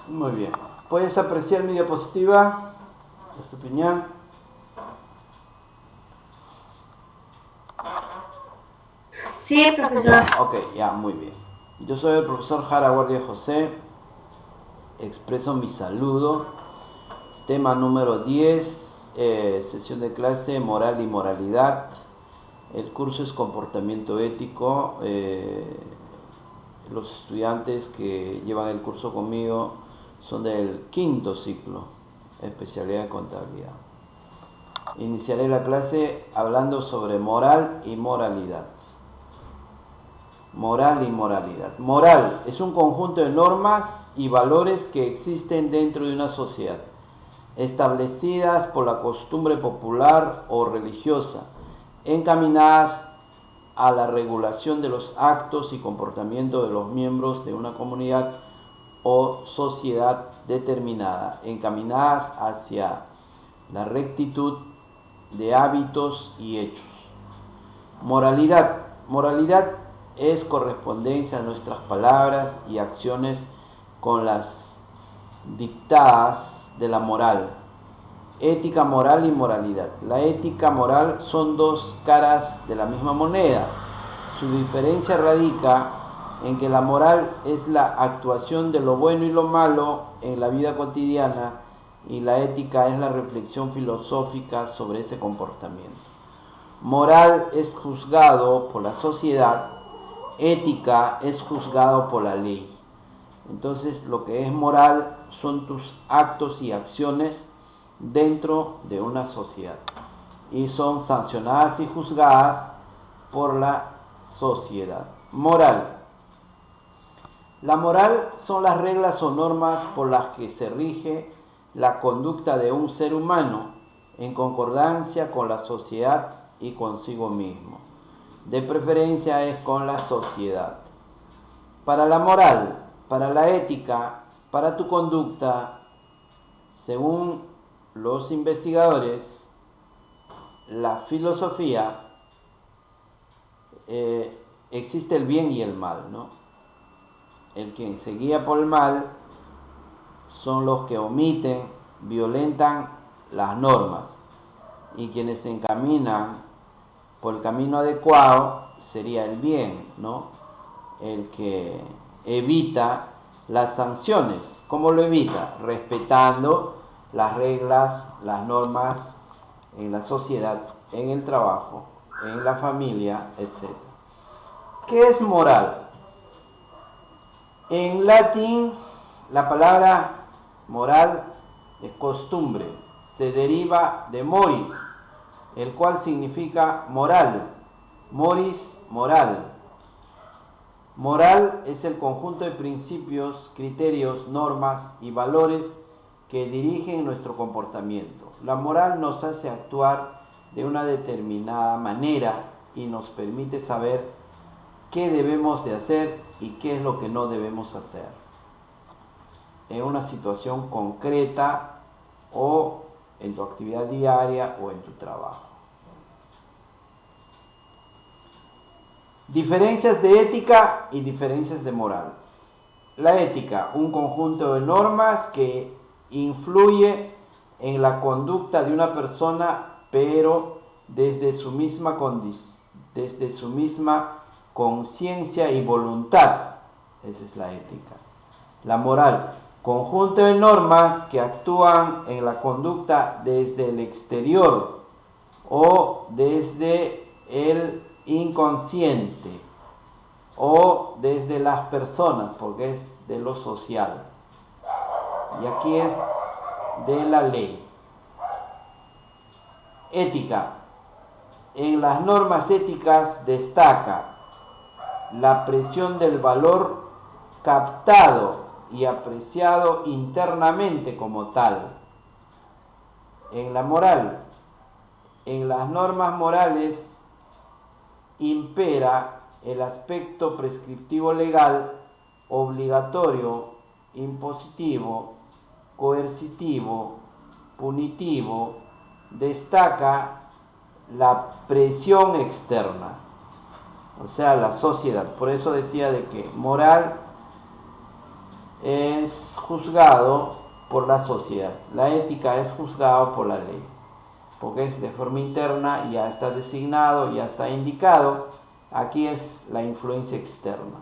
Muy bien. ¿Puedes apreciar mi diapositiva? ¿Es tu opinión? Sí, profesor. Ok, ya, muy bien. Yo soy el profesor Jara Guardia José. Expreso mi saludo. Tema número 10, sesión de clase Moral y Moralidad. El curso es Comportamiento Ético. Los estudiantes que llevan el curso conmigo son del quinto ciclo, especialidad de contabilidad. Iniciaré la clase hablando sobre moral y moralidad. Moral y moralidad. Moral es un conjunto de normas y valores que existen dentro de una sociedad, establecidas por la costumbre popular o religiosa, encaminadas a la regulación de los actos y comportamientos de los miembros de una comunidad o sociedad determinada, encaminadas hacia la rectitud de hábitos y hechos. Moralidad. Moralidad es correspondencia a nuestras palabras y acciones con las dictadas de la moral. Ética, moral y moralidad. La ética moral son dos caras de la misma moneda. Su diferencia radica en que la moral es la actuación de lo bueno y lo malo en la vida cotidiana y la ética es la reflexión filosófica sobre ese comportamiento. Moral es juzgado por la sociedad, ética es juzgado por la ley. Entonces, lo que es moral son tus actos y acciones dentro de una sociedad y son sancionadas y juzgadas por la sociedad. Moral. La moral son las reglas o normas por las que se rige la conducta de un ser humano en concordancia con la sociedad y consigo mismo. De preferencia es con la sociedad. Para la moral, para la ética, para tu conducta, según los investigadores, la filosofía, existe el bien y el mal, ¿no? El quien se guía por el mal son los que omiten, violentan las normas y quienes se encaminan por el camino adecuado sería el bien, ¿no? El que evita las sanciones. ¿Cómo lo evita? Respetando las reglas, las normas en la sociedad, en el trabajo, en la familia, etc. ¿Qué es moral? En latín, la palabra moral es costumbre, se deriva de moris, el cual significa moral. Moris, moral. Moral es el conjunto de principios, criterios, normas y valores que dirigen nuestro comportamiento. La moral nos hace actuar de una determinada manera y nos permite saber qué debemos de hacer y qué es lo que no debemos hacer en una situación concreta o en tu actividad diaria o en tu trabajo. Diferencias de ética y diferencias de moral. La ética, un conjunto de normas que influye en la conducta de una persona, pero desde su misma conciencia y voluntad. Esa es la ética. La moral, conjunto de normas que actúan en la conducta desde el exterior o desde el inconsciente o desde las personas, porque es de lo social. Y aquí es de la ley. Ética. En las normas éticas destaca la presión del valor captado y apreciado internamente como tal. En la moral, en las normas morales impera el aspecto prescriptivo legal, obligatorio, impositivo, coercitivo, punitivo, destaca la presión externa, o sea, la sociedad. Por eso decía de que moral es juzgado por la sociedad. La ética es juzgado por la ley, porque es de forma interna, ya está designado, ya está indicado. Aquí es la influencia externa.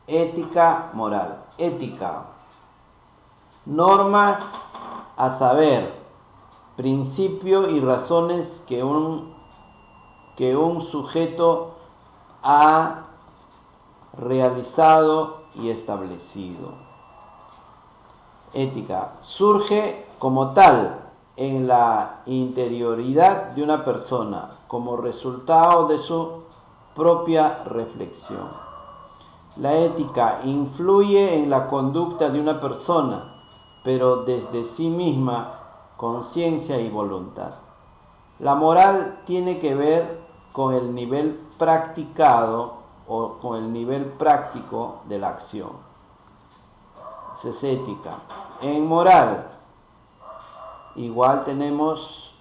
Ética moral. Ética. Normas a saber, principios y razones que un sujeto ha realizado y establecido. Ética surge como tal en la interioridad de una persona, como resultado de su propia reflexión. La ética influye en la conducta de una persona, pero desde sí misma, conciencia y voluntad. La moral tiene que ver con el nivel practicado o con el nivel práctico de la acción. Esa es ética. En moral, igual tenemos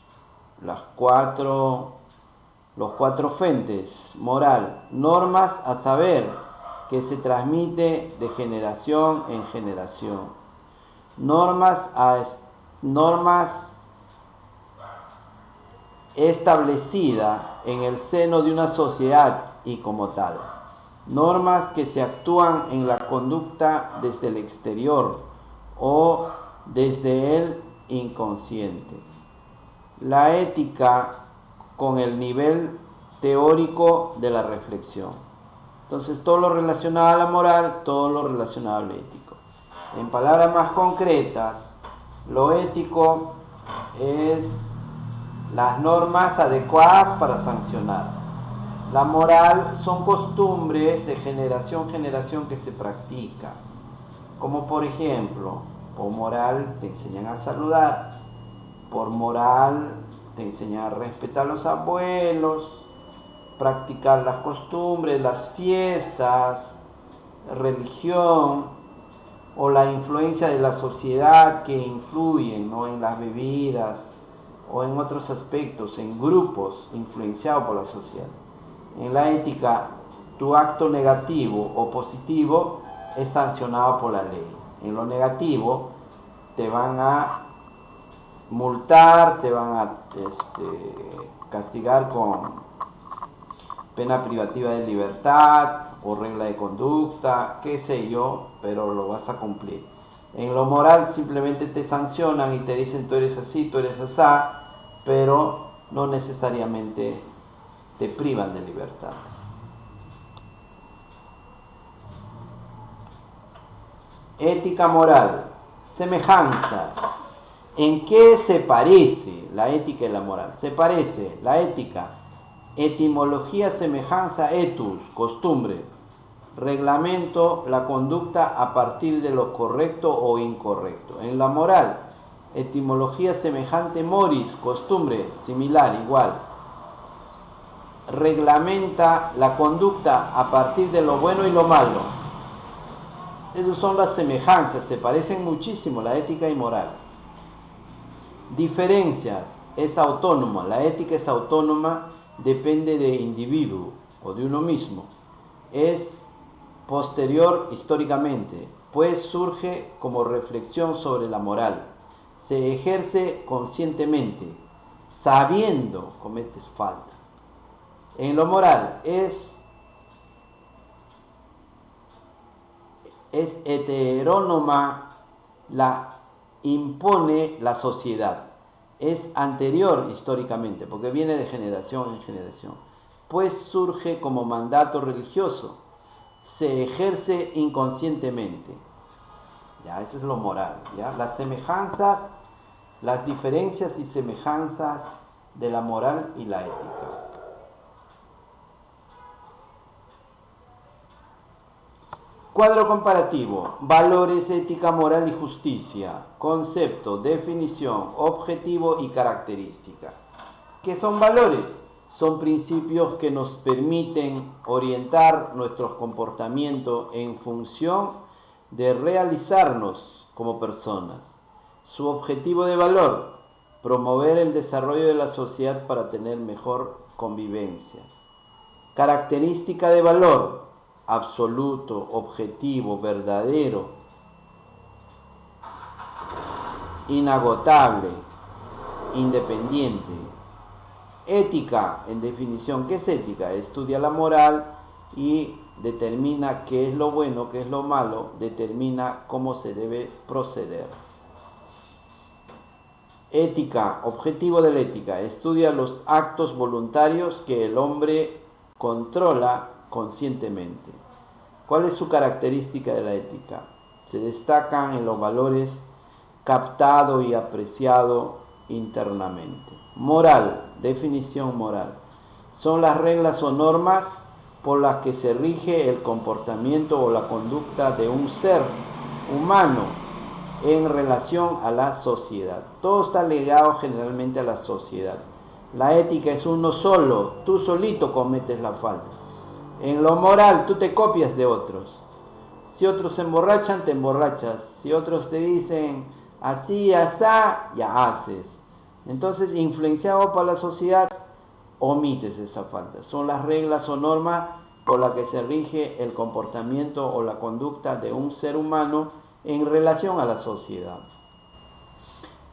los cuatro frentes. Moral, normas a saber, que se transmite de generación en generación. Normas establecida en el seno de una sociedad y como tal. Normas que se actúan en la conducta desde el exterior o desde el inconsciente. La ética con el nivel teórico de la reflexión. Entonces, todo lo relacionado a la moral, todo lo relacionado a lo ético. En palabras más concretas, lo ético es las normas adecuadas para sancionar. La moral son costumbres de generación en generación que se practican. Como por ejemplo, por moral te enseñan a saludar, por moral te enseñan a respetar a los abuelos, practicar las costumbres, las fiestas, religión, o la influencia de la sociedad que influyen, ¿no?, en las bebidas o en otros aspectos, en grupos influenciados por la sociedad. En la ética, tu acto negativo o positivo es sancionado por la ley. En lo negativo te van a multar, te van a castigar con pena privativa de libertad o regla de conducta, qué sé yo, pero lo vas a cumplir. En lo moral simplemente te sancionan y te dicen tú eres así, tú eres asá, pero no necesariamente te privan de libertad. Ética moral. Semejanzas. ¿En qué se parece la ética y la moral? Se parece la ética. Etimología, semejanza, etus, costumbre. Reglamento, la conducta a partir de lo correcto o incorrecto. En la moral, etimología semejante, moris, costumbre, similar, igual. Reglamenta la conducta a partir de lo bueno y lo malo. Esas son las semejanzas, se parecen muchísimo la ética y moral. Diferencias, es autónoma, la ética es autónoma, depende de individuo o de uno mismo. Es posterior históricamente, pues surge como reflexión sobre la moral. Se ejerce conscientemente, sabiendo cometes falta. En lo moral es heterónoma, la impone la sociedad. Es anterior históricamente, porque viene de generación en generación. Pues surge como mandato religioso. Se ejerce inconscientemente. Ya, eso es lo moral. ¿Ya? Las semejanzas, las diferencias y semejanzas de la moral y la ética. Cuadro comparativo. Valores, ética, moral y justicia. Concepto, definición, objetivo y característica. ¿Qué son valores? Son principios que nos permiten orientar nuestros comportamientos en función de realizarnos como personas. Su objetivo de valor, promover el desarrollo de la sociedad para tener mejor convivencia. Característica de valor, absoluto, objetivo, verdadero, inagotable, independiente. Ética, en definición, ¿qué es ética? Estudia la moral y determina qué es lo bueno, qué es lo malo, determina cómo se debe proceder. Ética, objetivo de la ética, estudia los actos voluntarios que el hombre controla conscientemente. ¿Cuál es su característica de la ética? Se destacan en los valores captado y apreciado internamente. Moral, definición moral. Son las reglas o normas por las que se rige el comportamiento o la conducta de un ser humano en relación a la sociedad. Todo está ligado generalmente a la sociedad. La ética es uno solo, tú solito cometes la falta. En lo moral, tú te copias de otros. Si otros se emborrachan, te emborrachas. Si otros te dicen así, asá, ya haces. Entonces, influenciado por la sociedad, omites esa falta. Son las reglas o normas por las que se rige el comportamiento o la conducta de un ser humano en relación a la sociedad.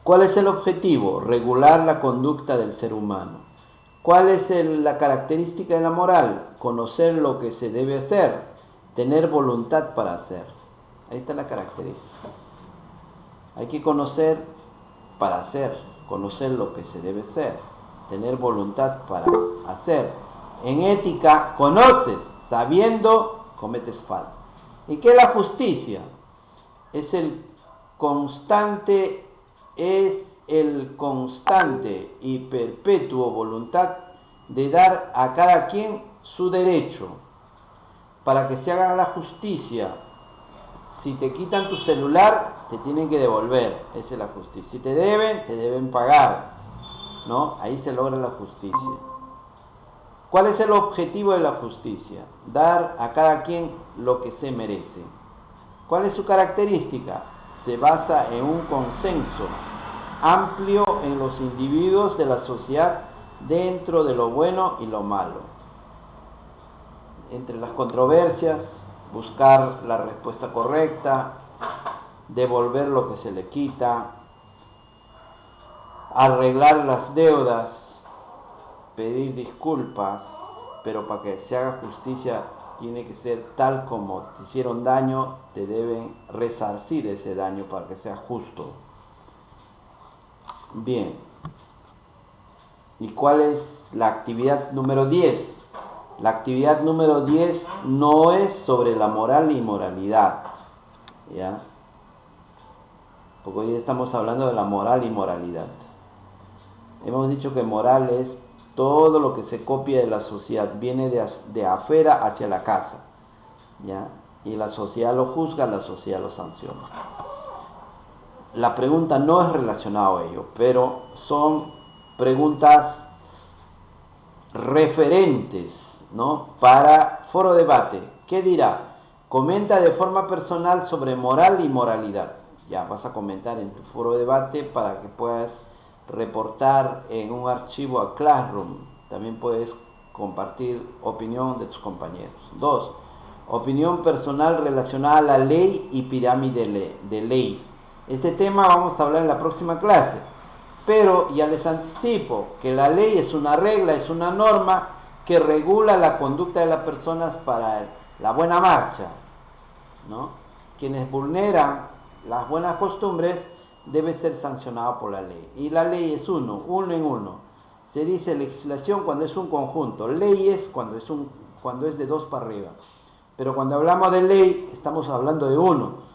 ¿Cuál es el objetivo? Regular la conducta del ser humano. ¿Cuál es la característica de la moral? Conocer lo que se debe hacer, tener voluntad para hacer. Ahí está la característica. Hay que conocer para hacer, conocer lo que se debe hacer, tener voluntad para hacer. En ética, conoces, sabiendo, cometes falta. ¿Y qué es la justicia? Es el constante y perpetuo voluntad de dar a cada quien su derecho para que se haga la justicia. Si te quitan tu celular, te tienen que devolver. Esa es la justicia. Si te deben pagar, ¿no? Ahí se logra la justicia. ¿Cuál es el objetivo de la justicia? Dar a cada quien lo que se merece. ¿Cuál es su característica? Se basa en un consenso amplio en los individuos de la sociedad dentro de lo bueno y lo malo. Entre las controversias, buscar la respuesta correcta, devolver lo que se le quita, arreglar las deudas, pedir disculpas, pero para que se haga justicia tiene que ser tal como te hicieron daño, te deben resarcir ese daño para que sea justo. Bien. ¿Y cuál es la actividad número 10? La actividad número 10 no es sobre la moral y moralidad, ¿ya? Porque hoy estamos hablando de la moral y moralidad. Hemos dicho que moral es todo lo que se copia de la sociedad, viene de afuera hacia la casa, ¿ya? Y la sociedad lo juzga, la sociedad lo sanciona. La pregunta no es relacionada a ello, pero son preguntas referentes, ¿no? Para foro debate. ¿Qué dirá? Comenta de forma personal sobre moral y moralidad. Ya vas a comentar en tu foro debate para que puedas reportar en un archivo a Classroom. También puedes compartir opinión de tus compañeros. 2. Opinión personal relacionada a la ley y pirámide de ley. Este tema vamos a hablar en la próxima clase. Pero ya les anticipo que la ley es una regla, es una norma que regula la conducta de las personas para la buena marcha, ¿no? Quienes vulneran las buenas costumbres debe ser sancionado por la ley. Y la ley es uno en uno. Se dice legislación cuando es un conjunto, leyes cuando es de dos para arriba. Pero cuando hablamos de ley, estamos hablando de uno.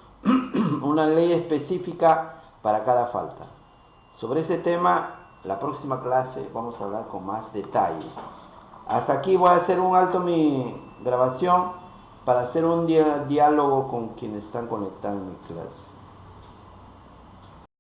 Una ley específica para cada falta. Sobre ese tema, la próxima clase vamos a hablar con más detalle. Hasta aquí voy a hacer un alto mi grabación para hacer un diálogo con quienes están conectados en mi clase.